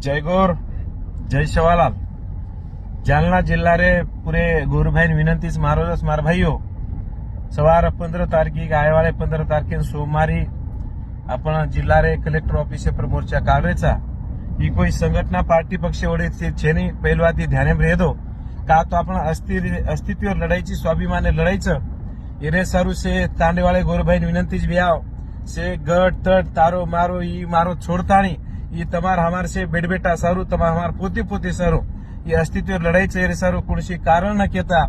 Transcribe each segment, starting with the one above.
जय गौर जय सेवालाल। जालना जिल्ला रे पूरे गोर भाई विनंती मारो मार भाईओ सवार 15 तारीख आए वाले 15 तारखे सोमवारी अपन जिल्हा रे कलेक्टर ऑफिस पर मोर्चा काढायचा। ही कोई संघटना पार्टी पक्ष वडे छेनी पहिलवाती ध्यान में रह दो का तो अपन अस्तित्व लड़ाई स्वाभिमान लड़ाईचं एरे सारू से तांडे वाले गोर भाई विनंती भी आओ से गट तट तारो मारो ई मारो छोड़तानी ये तमार हमार से बेट बेटा सारू तमार हमार पोती पोती सारू ये अस्तित्व लढाईचं एरे सारू कोणशी कारण न केता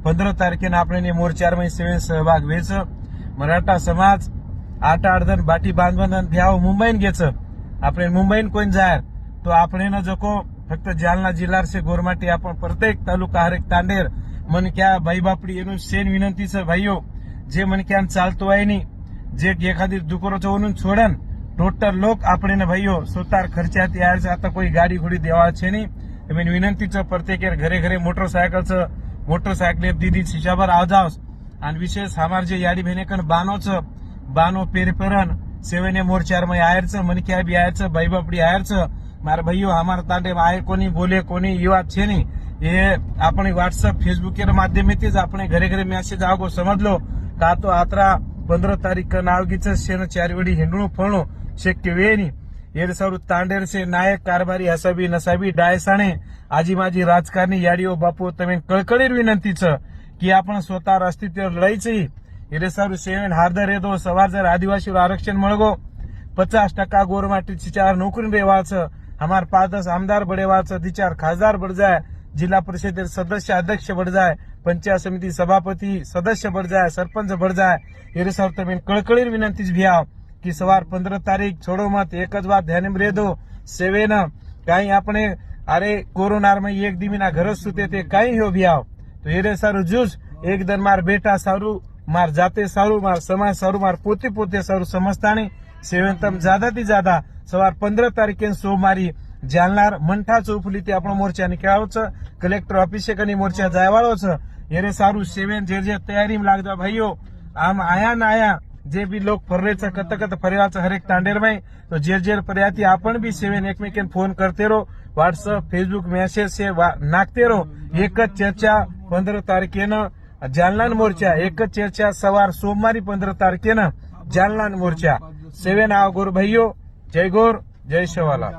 15 तारखेनं आपण मोर्चार में सेवेन सहभाग व्हायचं। मराठा समाज 8-8 जण बाटी बांधून भ्याव मुंबईन घ्यायचं। आपण मुंबईन कोण जायर तो आपण जको फक्त जालना जिल्हा से गोरमाटी आपण प्रत्येक तालुका हर एक तांडेर मन क्या भाई बापडी एनु सेन विनंतीचं भाईओ जे मन क्या चालतो आहे नी जे एखादी दुकोरोचं वरून छोडन टोटल लोक आपण भाईओ स्वतः खर्चात यायचं। आता कोई गाडी घोडी देवा छे नी मैं विनंतीचं प्रत्येक घरे घरे मोटरसायकल दीदी शिशाभर आवाजावस आणि विशेष हमार जे याडी बहिणेकन बानो पेरपरन सेवेने मोर्चार में आयरचं मन क्या भी आयरचं भाई बापडी आयरचं मार भाईओ हमार तांडे आय कोणी बोले कोणी युवा छे नी ये आपण व्हाट्सअप फेसबुक के माध्यमेतीच आपण घरे घरे मेसेज आगो समजलो का तो आत्रा 15 तारीख नावगीचं शेन चारवडी हिंडणू फळणू शक्य वेणी ये सारू तांडेर से नायक कारभारी हसाबी नसाबी डायसाणे आजी माझी राजकारणी याडीओ बापू तमें कळकळीर विनंतीचं की आपण स्वतः अस्तित्व लढाईची ये सारू सेवन हार्दर येदो सवार जर आदिवासी आरक्षण मळगो 50% गोरमाटी चार नौकरी रेवाचं हमार 5-10 आमदार बडेवाचं 2-4 खासदार बढ़ जाए जिला परिषद सदस्य अध्यक्ष बढ़ जाए पंचायत समिति सभापति सदस्य बढ़ जाए सरपंच बढ़ जाए ये सर तमें कळकळीर विनंती भी आओ कि सवार 15 तारीख छोड़ो मत एक बात ध्यान में रह दो सेवेन कहीं अपने अरे कोरोना में एक दिमिना घर सुते थे कहीं हो भी आओ तो ये सारू जूस एक दिन मार बेटा सारू मार जाते सारू मार समाज सारू मार पोते पोते सारू समजतानी सेवेन तम ज्यादा थी ज्यादा सवार 15 तारीखे सोमवारी जालनार मंठा चौफुली ते आपण मोर्चा निकाळावचं कलेक्टर ऑफिस कनी मोर्चा जायवाळोचं ये सारू सेवेन जे तयारी में लागदा भाईओ आम आया ना आया जे भी लोग फर्रेचं कत फरेवाचं हर एक तांडेर में तो जेर पर्याती आपण भी सेवेन एकमेकन फोन करते रहो व्हाट्सअप फेसबुक मैसेज से नाखते रहो एक चर्चा 15 तारखेनं जालना मोर्चा एक चर्चा सवार सोमवारी 15 तारखेनं जालना मोर्चा सेवेन आओ गोर भाईओ जय गौर जय सेवालाल।